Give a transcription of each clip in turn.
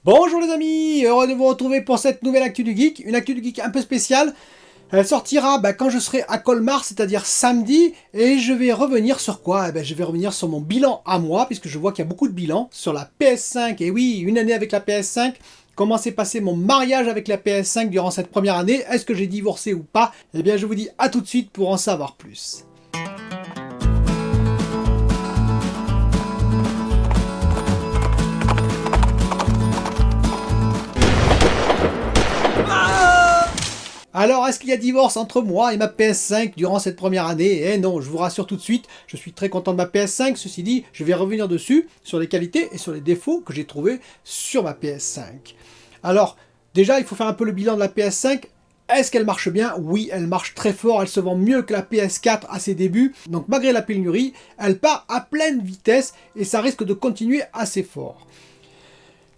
Bonjour les amis, heureux de vous retrouver pour cette nouvelle Actu du Geek, une Actu du Geek un peu spéciale. Elle sortira quand je serai à Colmar, c'est-à-dire samedi, et je vais revenir sur quoi? Je vais revenir sur mon bilan à moi, puisque je vois qu'il y a beaucoup de bilans sur la PS5, et oui, une année avec la PS5. Comment s'est passé mon mariage avec la PS5 durant cette première année? Est-ce que j'ai divorcé ou pas? Eh bien je vous dis à tout de suite pour en savoir plus. Alors, est-ce qu'il y a divorce entre moi et ma PS5 durant cette première année? Eh non, je vous rassure tout de suite, je suis très content de ma PS5, ceci dit, je vais revenir dessus, sur les qualités et sur les défauts que j'ai trouvés sur ma PS5. Alors, déjà, il faut faire un peu le bilan de la PS5. Est-ce qu'elle marche bien? Oui, elle marche très fort, elle se vend mieux que la PS4 à ses débuts, donc malgré la pénurie, elle part à pleine vitesse et ça risque de continuer assez fort.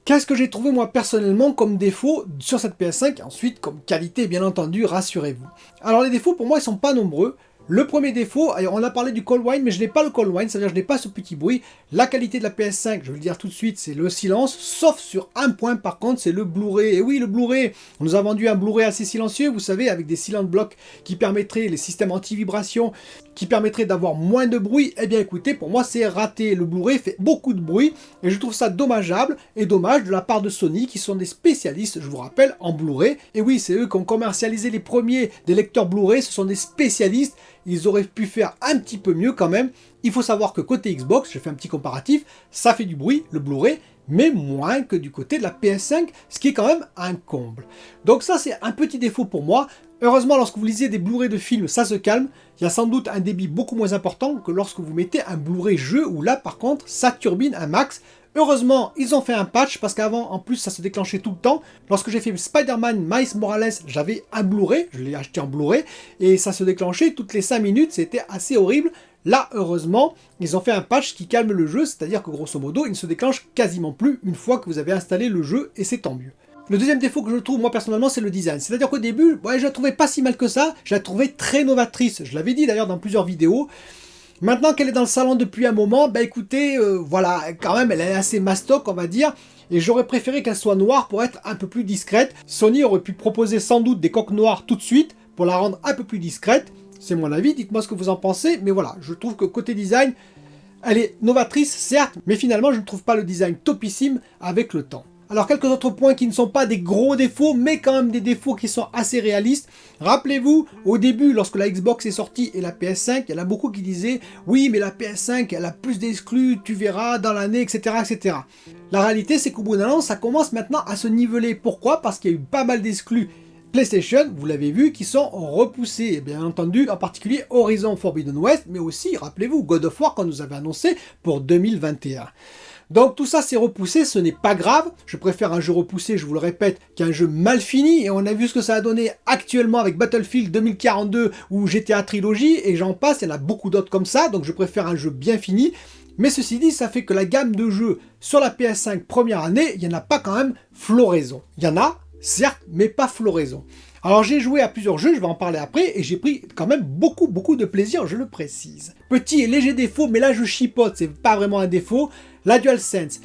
Qu'est-ce que j'ai trouvé moi personnellement comme défaut sur cette PS5 et ensuite comme qualité bien entendu, rassurez-vous. Alors les défauts pour moi ils sont pas nombreux. Le premier défaut, on a parlé du cold wine mais je n'ai pas le cold wine, c'est-à-dire je n'ai pas ce petit bruit. La qualité de la PS5, je vais le dire tout de suite, c'est le silence, sauf sur un point par contre, c'est le Blu-ray. Et oui le Blu-ray, on nous a vendu un Blu-ray assez silencieux, vous savez, avec des silent blocks qui permettraient, les systèmes anti-vibration, qui permettraient d'avoir moins de bruit. Eh bien écoutez, pour moi c'est raté, le Blu-ray fait beaucoup de bruit et je trouve ça dommageable et dommage de la part de Sony qui sont des spécialistes, je vous rappelle, en Blu-ray. Et oui, c'est eux qui ont commercialisé les premiers des lecteurs Blu-ray, ce sont des spécialistes, ils auraient pu faire un petit peu mieux quand même. Il faut savoir que côté Xbox, je fais un petit comparatif, ça fait du bruit, le Blu-ray, mais moins que du côté de la PS5, ce qui est quand même un comble. Donc ça c'est un petit défaut pour moi. Heureusement, lorsque vous lisez des Blu-ray de films, ça se calme. Il y a sans doute un débit beaucoup moins important que lorsque vous mettez un Blu-ray jeu, où là par contre, ça turbine un max. Heureusement, ils ont fait un patch, parce qu'avant, en plus, ça se déclenchait tout le temps. Lorsque j'ai fait Spider-Man Miles Morales, j'avais un Blu-ray, je l'ai acheté en Blu-ray, et ça se déclenchait toutes les 5 minutes, c'était assez horrible. Là, heureusement, ils ont fait un patch qui calme le jeu, c'est-à-dire que grosso modo, il ne se déclenche quasiment plus une fois que vous avez installé le jeu, et c'est tant mieux. Le deuxième défaut que je trouve, moi personnellement, c'est le design. C'est-à-dire qu'au début, je la trouvais pas si mal que ça, je la trouvais très novatrice. Je l'avais dit d'ailleurs dans plusieurs vidéos. Maintenant qu'elle est dans le salon depuis un moment, écoutez, voilà, quand même, elle est assez mastoc, on va dire. Et j'aurais préféré qu'elle soit noire pour être un peu plus discrète. Sony aurait pu proposer sans doute des coques noires tout de suite pour la rendre un peu plus discrète. C'est mon avis, dites-moi ce que vous en pensez. Mais voilà, je trouve que côté design, elle est novatrice, certes, mais finalement, je ne trouve pas le design topissime avec le temps. Alors quelques autres points qui ne sont pas des gros défauts, mais quand même des défauts qui sont assez réalistes. Rappelez-vous, au début, lorsque la Xbox est sortie et la PS5, il y en a beaucoup qui disaient « Oui, mais la PS5, elle a plus d'exclus, tu verras, dans l'année, etc. etc. » La réalité, c'est qu'au bout d'un an, ça commence maintenant à se niveler. Pourquoi? Parce qu'il y a eu pas mal d'exclus PlayStation, vous l'avez vu, qui sont repoussés. Et bien entendu, en particulier Horizon Forbidden West, mais aussi, rappelez-vous, God of War, qu'on nous avait annoncé pour 2021. Donc tout ça c'est repoussé, ce n'est pas grave, je préfère un jeu repoussé, je vous le répète, qu'un jeu mal fini, et on a vu ce que ça a donné actuellement avec Battlefield 2042 ou GTA Trilogy, et j'en passe, il y en a beaucoup d'autres comme ça, donc je préfère un jeu bien fini. Mais ceci dit, ça fait que la gamme de jeux sur la PS5 première année, il n'y en a pas quand même floraison. Il y en a, certes, mais pas floraison. Alors j'ai joué à plusieurs jeux, je vais en parler après, et j'ai pris quand même beaucoup de plaisir, je le précise. Petit et léger défaut, mais là je chipote, c'est pas vraiment un défaut, la DualSense.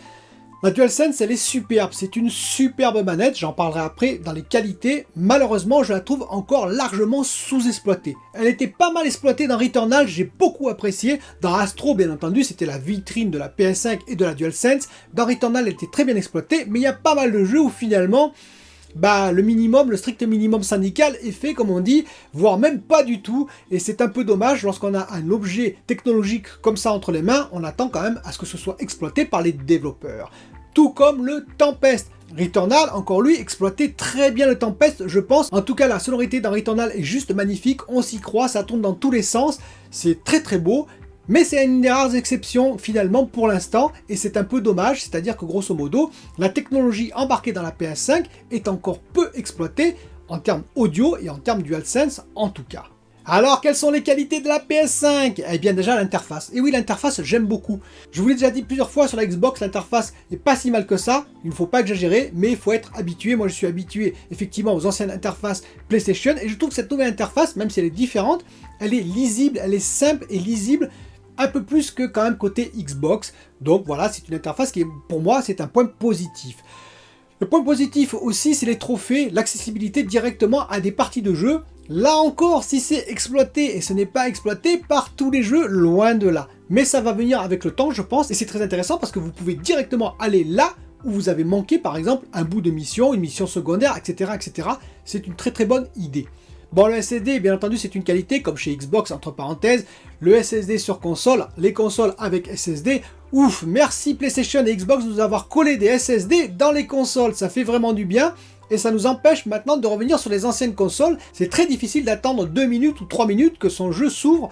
La DualSense, elle est superbe, c'est une superbe manette, j'en parlerai après dans les qualités. Malheureusement, je la trouve encore largement sous-exploitée. Elle était pas mal exploitée dans Returnal, j'ai beaucoup apprécié. Dans Astro, bien entendu, c'était la vitrine de la PS5 et de la DualSense. Dans Returnal, elle était très bien exploitée, mais il y a pas mal de jeux où finalement, le minimum, le strict minimum syndical est fait, comme on dit, voire même pas du tout, et c'est un peu dommage lorsqu'on a un objet technologique comme ça entre les mains, on attend quand même à ce que ce soit exploité par les développeurs. Tout comme le Tempest. Returnal, encore lui, exploitait très bien le Tempest, je pense. En tout cas, la sonorité dans Returnal est juste magnifique, on s'y croit, ça tourne dans tous les sens, c'est très beau. Mais c'est une des rares exceptions finalement pour l'instant, et c'est un peu dommage, c'est-à-dire que grosso modo, la technologie embarquée dans la PS5 est encore peu exploitée en termes audio et en termes DualSense en tout cas. Alors, quelles sont les qualités de la PS5? Eh bien déjà l'interface. Et oui, l'interface, j'aime beaucoup. Je vous l'ai déjà dit plusieurs fois sur la Xbox, l'interface n'est pas si mal que ça. Il ne faut pas exagérer, mais il faut être habitué. Moi, je suis habitué effectivement aux anciennes interfaces PlayStation, et je trouve que cette nouvelle interface, même si elle est différente, elle est lisible, elle est simple et lisible, un peu plus que quand même côté Xbox. Donc voilà, c'est une interface qui, pour moi, c'est un point positif. Le point positif aussi, c'est les trophées, l'accessibilité directement à des parties de jeu. Là encore, si c'est exploité, et ce n'est pas exploité par tous les jeux, loin de là. Mais ça va venir avec le temps, je pense, et c'est très intéressant parce que vous pouvez directement aller là où vous avez manqué, par exemple, un bout de mission, une mission secondaire, etc. etc. C'est une très très bonne idée. Bon, le SSD, bien entendu, c'est une qualité, comme chez Xbox, entre parenthèses. Le SSD sur console, les consoles avec SSD, ouf, merci PlayStation et Xbox de nous avoir collé des SSD dans les consoles, ça fait vraiment du bien. Et ça nous empêche maintenant de revenir sur les anciennes consoles. C'est très difficile d'attendre 2 minutes ou 3 minutes que son jeu s'ouvre.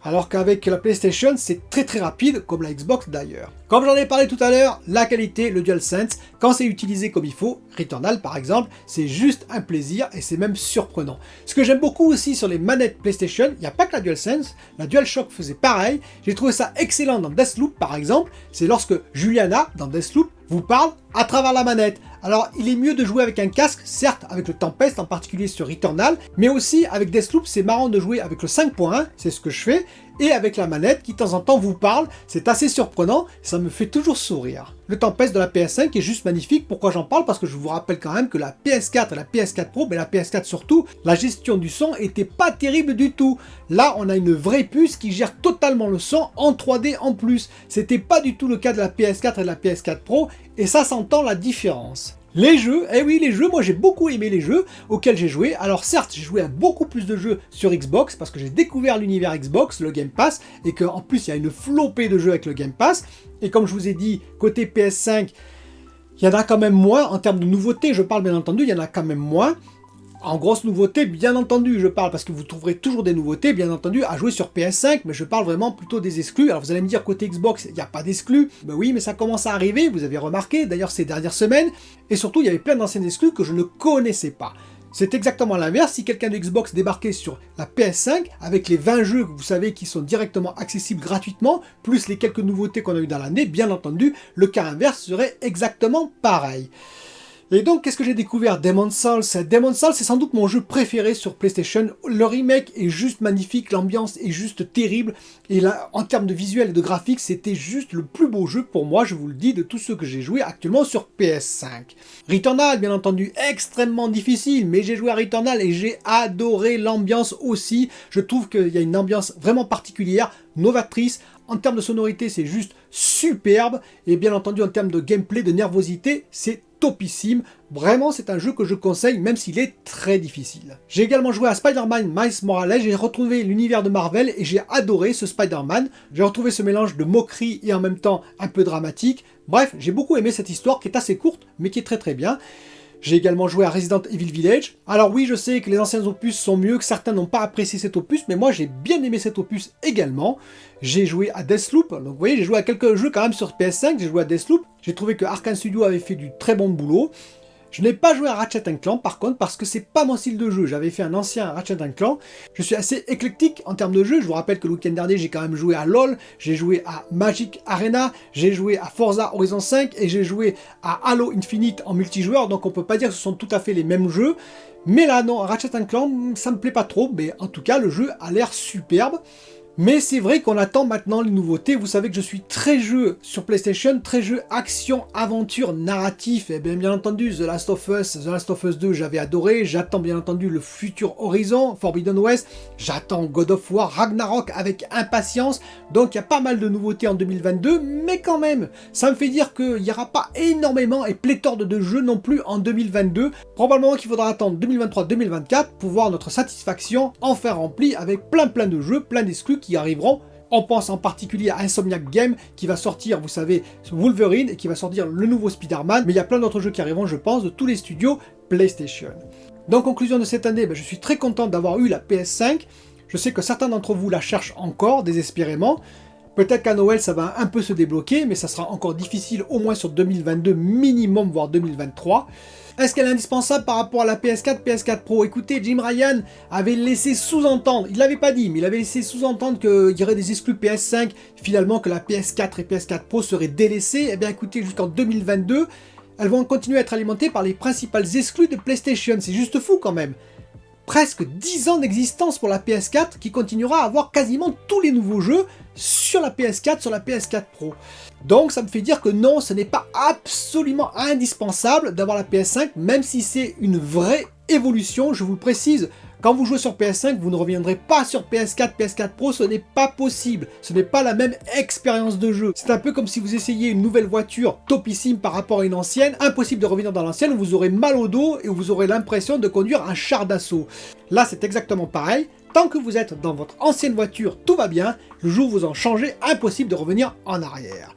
Alors qu'avec la PlayStation, c'est très très rapide, comme la Xbox d'ailleurs. Comme j'en ai parlé tout à l'heure, la qualité, le DualSense, quand c'est utilisé comme il faut, Returnal par exemple, c'est juste un plaisir et c'est même surprenant. Ce que j'aime beaucoup aussi sur les manettes PlayStation, il n'y a pas que la DualSense, la DualShock faisait pareil, j'ai trouvé ça excellent dans Deathloop par exemple, c'est lorsque Juliana, dans Deathloop, vous parle à travers la manette. Alors, il est mieux de jouer avec un casque, certes avec le Tempest, en particulier sur Returnal, mais aussi avec Deathloop, c'est marrant de jouer avec le 5.1, c'est ce que je fais, et avec la manette qui de temps en temps vous parle, c'est assez surprenant, ça me fait toujours sourire. Le Tempest de la PS5 est juste magnifique, pourquoi j'en parle? Parce que je vous rappelle quand même que la PS4 et la PS4 Pro, mais la PS4 surtout, la gestion du son était pas terrible du tout. Là, on a une vraie puce qui gère totalement le son en 3D en plus. C'était pas du tout le cas de la PS4 et de la PS4 Pro, et ça s'entend la différence. Les jeux, eh oui les jeux, moi j'ai beaucoup aimé les jeux auxquels j'ai joué. Alors certes, j'ai joué à beaucoup plus de jeux sur Xbox parce que j'ai découvert l'univers Xbox, le Game Pass, et qu'en plus il y a une flopée de jeux avec le Game Pass. Et comme je vous ai dit, côté PS5, il y en a quand même moins en termes de nouveautés, je parle bien entendu, il y en a quand même moins. En grosse nouveauté, bien entendu, je parle, parce que vous trouverez toujours des nouveautés, bien entendu, à jouer sur PS5, mais je parle vraiment plutôt des exclus. Alors vous allez me dire, côté Xbox, il n'y a pas d'exclus. Ben oui, mais ça commence à arriver, vous avez remarqué, d'ailleurs ces dernières semaines, et surtout, il y avait plein d'anciens exclus que je ne connaissais pas. C'est exactement l'inverse, si quelqu'un de Xbox débarquait sur la PS5, avec les 20 jeux que vous savez qui sont directement accessibles gratuitement, plus les quelques nouveautés qu'on a eues dans l'année, bien entendu, le cas inverse serait exactement pareil. Et donc, qu'est-ce que j'ai découvert? Demon's Souls. Demon's Souls, c'est sans doute mon jeu préféré sur PlayStation. Le remake est juste magnifique, l'ambiance est juste terrible. Et là, en termes de visuel et de graphique, c'était juste le plus beau jeu pour moi, je vous le dis, de tous ceux que j'ai joué actuellement sur PS5. Returnal, bien entendu, extrêmement difficile, mais j'ai joué à Returnal et j'ai adoré l'ambiance aussi. Je trouve qu'il y a une ambiance vraiment particulière, novatrice. En termes de sonorité, c'est juste superbe. Et bien entendu, en termes de gameplay, de nervosité, c'est topissime. Vraiment, c'est un jeu que je conseille, même s'il est très difficile. J'ai également joué à Spider-Man Miles Morales. J'ai retrouvé l'univers de Marvel et j'ai adoré ce Spider-Man. J'ai retrouvé ce mélange de moquerie et en même temps un peu dramatique. Bref, j'ai beaucoup aimé cette histoire qui est assez courte, mais qui est très très bien. J'ai également joué à Resident Evil Village. Alors oui, je sais que les anciens opus sont mieux, que certains n'ont pas apprécié cet opus, mais moi j'ai bien aimé cet opus également. J'ai joué à Deathloop, donc vous voyez, j'ai joué à quelques jeux quand même sur PS5, j'ai joué à Deathloop. J'ai trouvé que Arkane Studio avait fait du très bon boulot. Je n'ai pas joué à Ratchet & Clank par contre parce que c'est pas mon style de jeu. J'avais fait un ancien Ratchet & Clank. Je suis assez éclectique en termes de jeu. Je vous rappelle que le week-end dernier, j'ai quand même joué à LoL, j'ai joué à Magic Arena, j'ai joué à Forza Horizon 5 et j'ai joué à Halo Infinite en multijoueur. Donc on peut pas dire que ce sont tout à fait les mêmes jeux. Mais là non, Ratchet & Clank, ça me plaît pas trop. Mais en tout cas, le jeu a l'air superbe. Mais c'est vrai qu'on attend maintenant les nouveautés. Vous savez que je suis très jeu sur PlayStation, très jeu action, aventure, narratif. Et bien entendu, The Last of Us 2, j'avais adoré. J'attends bien entendu le futur Horizon, Forbidden West. J'attends God of War, Ragnarok avec impatience. Donc il y a pas mal de nouveautés en 2022, mais quand même, ça me fait dire qu'il n'y aura pas énormément et pléthore de jeux non plus en 2022. Probablement qu'il faudra attendre 2023-2024 pour voir notre satisfaction enfin remplie avec plein de jeux, plein d'exclus qui arriveront. On pense en particulier à Insomniac Games qui va sortir, vous savez, Wolverine et qui va sortir le nouveau Spider-Man, mais il y a plein d'autres jeux qui arriveront, je pense, de tous les studios PlayStation. Donc, conclusion de cette année, je suis très content d'avoir eu la PS5. Je sais que certains d'entre vous la cherchent encore, désespérément. Peut-être qu'à Noël, ça va un peu se débloquer, mais ça sera encore difficile, au moins sur 2022 minimum, voire 2023. Est-ce qu'elle est indispensable par rapport à la PS4, PS4 Pro? Écoutez, Jim Ryan avait laissé sous-entendre, il ne l'avait pas dit, mais il avait laissé sous-entendre qu'il y aurait des exclus PS5, finalement que la PS4 et PS4 Pro seraient délaissées. Eh bien écoutez, jusqu'en 2022, elles vont continuer à être alimentées par les principales exclus de PlayStation. C'est juste fou quand même. presque 10 ans d'existence pour la PS4 qui continuera à avoir quasiment tous les nouveaux jeux sur la PS4, sur la PS4 Pro. Donc ça me fait dire que non, ce n'est pas absolument indispensable d'avoir la PS5, même si c'est une vraie évolution, je vous le précise. Quand vous jouez sur PS5, vous ne reviendrez pas sur PS4, PS4 Pro, ce n'est pas possible. Ce n'est pas la même expérience de jeu. C'est un peu comme si vous essayez une nouvelle voiture topissime par rapport à une ancienne. Impossible de revenir dans l'ancienne, vous aurez mal au dos et vous aurez l'impression de conduire un char d'assaut. Là, c'est exactement pareil. Tant que vous êtes dans votre ancienne voiture, tout va bien. Le jour où vous en changez, impossible de revenir en arrière.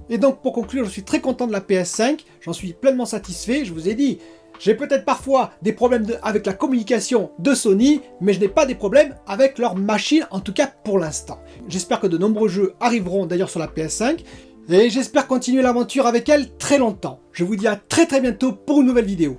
Et donc, pour conclure, je suis très content de la PS5. J'en suis pleinement satisfait. Je vous ai dit, j'ai peut-être parfois des problèmes avec la communication de Sony, mais je n'ai pas des problèmes avec leur machine, en tout cas pour l'instant. J'espère que de nombreux jeux arriveront d'ailleurs sur la PS5, et j'espère continuer l'aventure avec elle très longtemps. Je vous dis à très bientôt pour une nouvelle vidéo.